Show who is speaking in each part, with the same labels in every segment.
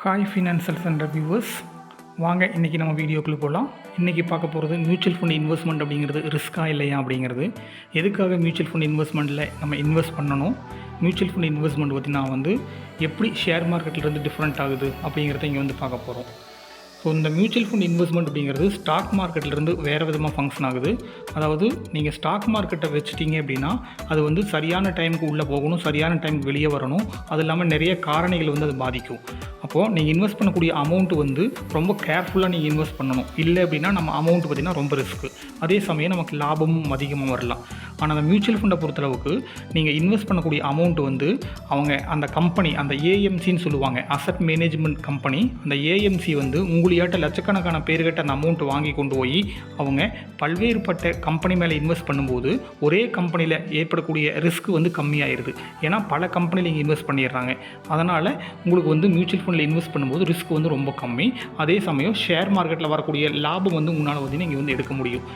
Speaker 1: Hi financial centre viewers, வாங்க இன்றைக்கி நம்ம வீடியோக்குள்ளே போகலாம். இன்றைக்கி பார்க்க போகிறது மியூச்சுவல் ஃபண்ட் இன்வெஸ்ட்மெண்ட் அப்படிங்கிறது ரிஸ்க்காக இல்லையா அப்படிங்கிறது, எதுக்காக மியூச்சுவல் ஃபண்ட் இன்வெஸ்ட்மெண்ட்டில் நம்ம இன்வெஸ்ட் பண்ணணும், மியூச்சுவல் ஃபண்ட் இன்வெஸ்ட்மெண்ட் பற்றி நான் எப்படி ஷேர் மார்க்கெட்லேருந்து டிஃப்ரெண்ட் ஆகுது அப்படிங்கிறத இங்கே பார்க்க போகிறோம். ஸோ இந்த மியூச்சுவல் ஃபண்ட் இன்வெஸ்ட்மெண்ட் அப்படிங்கிறது ஸ்டாக் மார்க்கெட்லேருந்து வேறு விதமாக ஃபங்க்ஷன் ஆகுது. அதாவது நீங்கள் ஸ்டாக் மார்க்கெட்டை வச்சுட்டிங்க அப்படின்னா அது சரியான டைமுக்கு உள்ளே போகணும், சரியான டைமுக்கு வெளியே வரணும். அது இல்லாமல் நிறைய காரணிகள் அது பாதிக்கும். அப்போது நீங்கள் இன்வெஸ்ட் பண்ணக்கூடிய அமௌண்ட்டு ரொம்ப கேர்ஃபுல்லாக நீங்கள் இன்வெஸ்ட் பண்ணணும். இல்லை அப்படின்னா நம்ம அமௌண்ட்டு பார்த்திங்கன்னா ரொம்ப ரிஸ்க்கு, அதே சமயம் நமக்கு லாபமும் அதிகமாக வரலாம். ஆனால் அந்த மியூச்சுவல் ஃபண்டை பொறுத்தளவுக்கு நீங்கள் இன்வெஸ்ட் பண்ணக்கூடிய அமௌண்ட்டு அவங்க அந்த கம்பெனி, அந்த ஏஎம்சின்னு சொல்லுவாங்க, அசட் மேனேஜ்மெண்ட் கம்பெனி, அந்த ஏஎம்சி உங்களையாட்ட லட்சக்கணக்கான பேர்கிட்ட அந்த அமௌண்ட்டு வாங்கி கொண்டு போய் அவங்க பல்வேறுபட்ட கம்பெனி மேலே இன்வெஸ்ட் பண்ணும்போது ஒரே கம்பெனியில் ஏற்படக்கூடிய ரிஸ்க் கம்மியாயிருது. ஏன்னா பல கம்பெனியில் இங்கே இன்வெஸ்ட் பண்ணிடுறாங்க. அதனால் உங்களுக்கு மியூச்சுவல் ஃபண்டில் இன்வெஸ்ட் பண்ணும்போது ரிஸ்க் ரொம்ப கம்மி. அதே சமயம் ஷேர் மார்க்கெட்டில் வரக்கூடிய லாபம் உங்களால் நீங்கள் எடுக்க முடியும்.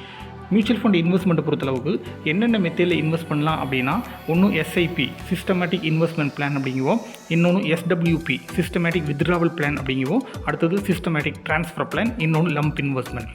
Speaker 1: மியூச்சுவல் ஃபண்ட் இன்வெஸ்ட்மெண்ட்டை பொறுத்தளவுக்கு என்னென்ன மெத்தடில் இன்வெஸ்ட் பண்ணலாம் அப்படின்னா, ஒன்று எஸ்ஐபி சிஸ்டமேட்டிக் இன்வெஸ்ட்மெண்ட் பிளான் அப்படிங்குவோம், இன்னொன்று எஸ்டபிள்யூபி சிஸ்டமேட்டிக் வித்ட்ராவல் பிளான் அப்படிங்குவோம், அடுத்தது சிஸ்டமேட்டிக் ட்ரான்ஸ்ஃபர் பிளான், இன்னொன்று லம்ப் இன்வெஸ்ட்மெண்ட்.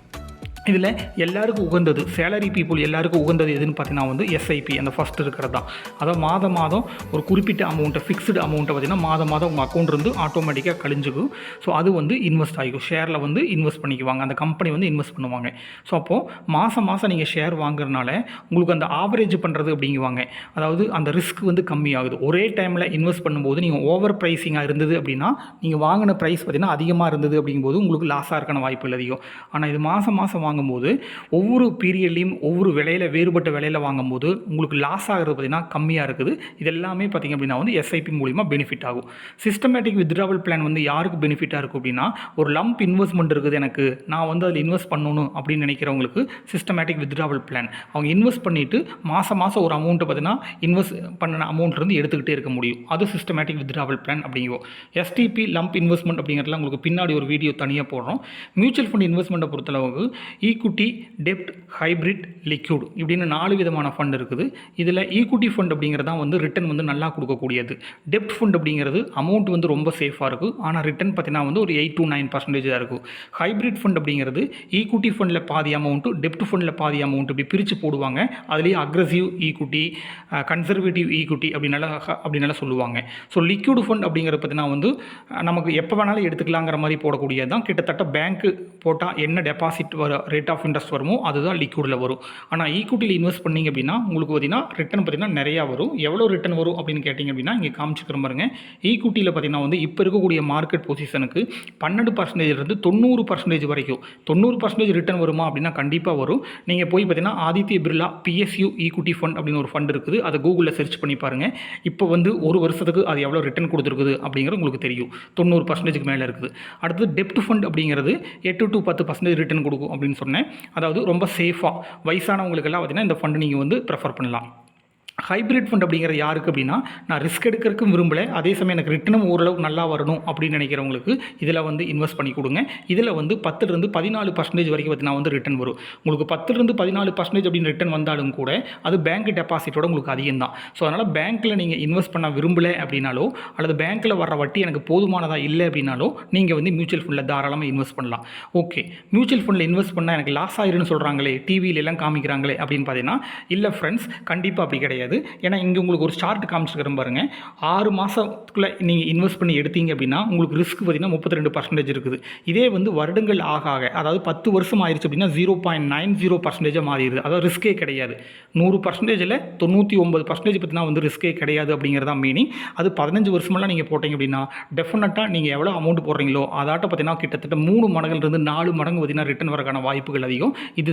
Speaker 1: இதில் எல்லாருக்கும் உகந்தது, சேலரி பீப்புள் எல்லாருக்கும் உகந்தது எதுன்னு பார்த்தீங்கன்னா எஸ்ஐபி அந்த ஃபஸ்ட் இருக்கிறது தான். அதாவது மாதம் ஒரு குறிப்பிட்ட அமௌண்ட்டை, ஃபிக்ஸ்டு அமௌண்ட்டை பார்த்தீங்கன்னா மாதம் உங்கள் அக்கௌண்ட் இருந்து ஆட்டோமேட்டிக்காக கழிஞ்சுக்கும். ஸோ அது இன்வெஸ்ட் ஆகிக்கும், ஷேரில் இன்வெஸ்ட் பண்ணிக்குவாங்க, அந்த கம்பெனி இன்வெஸ்ட் பண்ணுவாங்க. ஸோ அப்போது மாதம் நீங்கள் ஷேர் வாங்குறதுனால உங்களுக்கு அந்த ஆவரேஜ் பண்ணுறது அப்படிங்குவாங்க. அதாவது அந்த ரிஸ்க் கம்மியாகுது. ஒரே டைமில் இன்வெஸ்ட் பண்ணும்போது நீங்கள் ஓவர் ப்ரைஸிங்காக இருந்தது அப்படின்னா, நீங்கள் வாங்கின ப்ரைஸ் பார்த்திங்கன்னா அதிகமாக இருந்தது அப்படிங்கும்போது உங்களுக்கு லாஸாக இருக்கான வாய்ப்புகள் அதிகம். ஆனால் இது மாதம் வாங்கும்போது ஒவ்வொரு பீரியட்லையும் ஒவ்வொரு விலையில், வேறுபட்ட விலையில் வாங்கும்போது உங்களுக்கு லாஸ் ஆகிறது பார்த்திங்கன்னா கம்மியாக இருக்குது. இது எல்லாமே பார்த்திங்க அப்படின்னா எஸ்ஐபி மூலிமா பெனிஃபிட் ஆகும். சிஸ்டமேட்டிக் வித்ட்ராவல் பிளான் யாருக்கு பெனிஃபிட்டாக இருக்கும் அப்படின்னா, ஒரு லம்ப் இன்வெஸ்ட்மெண்ட் இருக்குது எனக்கு, நான் அதில் இன்வெஸ்ட் பண்ணணும் அப்படின்னு நினைக்கிறவங்களுக்கு சிஸ்டமேட்டிக் வித்ட்ராவல் பிளான். அவங்க இன்வெஸ்ட் பண்ணிவிட்டு மாதம் ஒரு அமௌண்ட்டை பார்த்திங்கன்னா இன்வெஸ்ட் பண்ணின அமௌண்ட்லேருந்து எடுத்துக்கிட்டே இருக்க முடியும். அது சிஸ்டமேட்டிக் வித்ட்ராவல் பிளான் அப்படிங்குவோம். எஸ்டிபி லம்ப் இன்வெஸ்ட்மெண்ட் அப்படிங்கிறதுலாம் உங்களுக்கு பின்னாடி ஒரு வீடியோ தனியாக போடுறோம். மியூச்சுவல் ஃபண்ட் இன்வெஸ்ட்மெண்ட்டை பொறுத்தளவுக்கு ஈக்குட்டி, டெப்ட், ஹைப்ரிட், லிக்யூட் இப்படின்னு 4 விதமான ஃபண்ட் இருக்குது. இதில் ஈக்குட்டி ஃபண்ட் அப்படிங்கிறது தான் ரிட்டர்ன் நல்லா கொடுக்கக்கூடியது. டெப்ட் ஃபண்ட் அப்படிங்கிறது அமௌண்ட் ரொம்ப சேஃபாக இருக்கும், ஆனால் ரிட்டர்ன் பார்த்தீங்கன்னா ஒரு 8 to 9% தான் இருக்கும். ஹைப்ரிட் ஃபண்ட் அப்படிங்கிறது ஈக்குட்டி ஃபண்டில் பாதி அமௌண்ட்டு, டெப்ட் ஃபண்டில் பாதி அமௌண்ட் இப்படி பிரித்து போடுவாங்க. அதுலேயே அக்ரெசிவ் ஈக்குட்டி, கன்சர்வேட்டிவ் ஈக்குட்டி அப்படின்னால சொல்லுவாங்க. ஸோ லிக்யூட் ஃபண்ட் அப்படிங்கிறது பார்த்தீங்கன்னா நமக்கு எப்போ வேணாலும் எடுத்துக்கலாங்கிற மாதிரி போடக்கூடியது தான். கிட்டத்தட்ட பேங்க்கு போட்டால் என்ன டெபாசிட் ரேட் ஆஃப் இன்ட்ரெஸ்ட் வருமோ அதுதான் லிக்விடில் வரும். ஆனால் ஈக்குட்டியில் இன்வெஸ்ட் பண்ணிங்க அப்படின்னா உங்களுக்கு ரிட்டர்ன் நிறையா வரும். எவ்வளோ ரிட்டர்ன் வரும் அப்படின்னு கேட்டிங்க அப்படின்னா இங்கே காமிச்சிக்கிற பாருங்க. ஈக்குட்டியில் பார்த்தீங்கன்னா இப்போ இருக்கக்கூடிய மார்க்கெட் பொசிஷனுக்கு 12% 90% வரைக்கும் 90% ரிட்டர்ன் வருமா அப்படின்னா கண்டிப்பாக வரும். நீங்கள் போய் பார்த்தீங்கன்னா Aditya Birla PSU equity fund அப்படின்னு ஒரு ஃபண்ட் இருக்குது, அதை கூகுளில் சர்ச் பண்ணி பாருங்கள். இப்போ ஒரு வருஷத்துக்கு அது எவ்வளோ ரிட்டர்ன் கொடுத்துருக்குது அப்படிங்கிறது உங்களுக்கு தெரியும். 90% மேலே இருக்குது. அடுத்தது டெப்ட் ஃபண்ட் அப்படிங்கிறது 8 to 10% ரிட்டர்ன் கொடுக்கும் அப்படின்னு சொன்னேன். அதாவது ரொம்ப சேஃபாக வயசானவங்களுக்கெல்லாம் பார்த்தீங்கன்னா இந்த ஃபண்டு நீங்கள் ப்ரிஃபர் பண்ணலாம். ஹைப்ரிட் ஃபண்ட் அப்படிங்கிறது யாருக்கு அப்படின்னா, நான் ரிஸ்க் எடுக்கிறதுக்கும் விரும்பலை, அதே சமயம் எனக்கு ரிட்டனும் ஓரளவுக்கு நல்லா வரணும் அப்படின்னு நினைக்கிறவங்களுக்கு இதில் இன்வெஸ்ட் பண்ணி கொடுங்க. இதில் 10% 14% வரைக்கும் பார்த்தீங்கன்னா ரிட்டர்ன் வரும். உங்களுக்கு 10% 14% அப்படின்னு ரிட்டர்ன் வந்தாலும் கூட அது பேங்க் டெபாசிட்டோட உங்களுக்கு அதிகம் தான். ஸோ அதனால் பேங்க்கில் நீங்கள் இன்வெஸ்ட் பண்ண விரும்பலை அப்படின்னாலோ, அல்லது பேங்க்கில் வர வட்டி எனக்கு போதுமானதாக இல்லை அப்படின்னாலோ நீங்கள் மியூச்சுவல் ஃபண்டில் தாராளமாக இன்வெஸ்ட் பண்ணலாம். ஓகே, மியூச்சுவல் ஃபண்டில் இன்வெஸ்ட் பண்ணால் எனக்கு லாஸ் ஆயிருன்னு சொல்கிறாங்களே, டிவியிலெல்லாம் காமிக்கிறாங்களே அப்படின்னு பார்த்தீங்கன்னா, இல்லை ஃப்ரெண்ட்ஸ், கண்டிப்பாக அப்படி கிடையாது. ஏன்னா இங்கே உங்களுக்கு ஒரு சார்ட் காமிச்சிருக்கிறேன் பாருங்க. 6 மாதத்துக்குள்ளே நீங்கள் இன்வெஸ்ட் பண்ணி எடுத்தீங்க அப்படின்னா உங்களுக்கு ரிஸ்க் பார்த்தீங்கன்னா 32% இருக்குது. இதே வருடங்கள் ஆக அதாவது 10 வருஷம் ஆயிடுச்சு அப்படின்னா 0.90% மாறிடுது. அதாவது ரிஸ்கே கிடையாது. 100%ல் 99% பார்த்தீங்கன்னா ரிஸ்கே கிடையாது அப்படிங்கிறதா மீனிங். அது 15 வருஷமெல்லாம் நீங்கள் போட்டீங்க அப்படின்னா டெஃபினட்டாக நீங்கள் எவ்வளோ அமௌண்ட் போடுறீங்களோ அதாட்ட பார்த்தீங்கன்னா கிட்டத்தட்ட 3 மடங்குலேருந்து 4 மடங்கு பார்த்தீங்கன்னா ரிட்டர்ன் வரக்கான வாய்ப்புகள் அதிகம். இது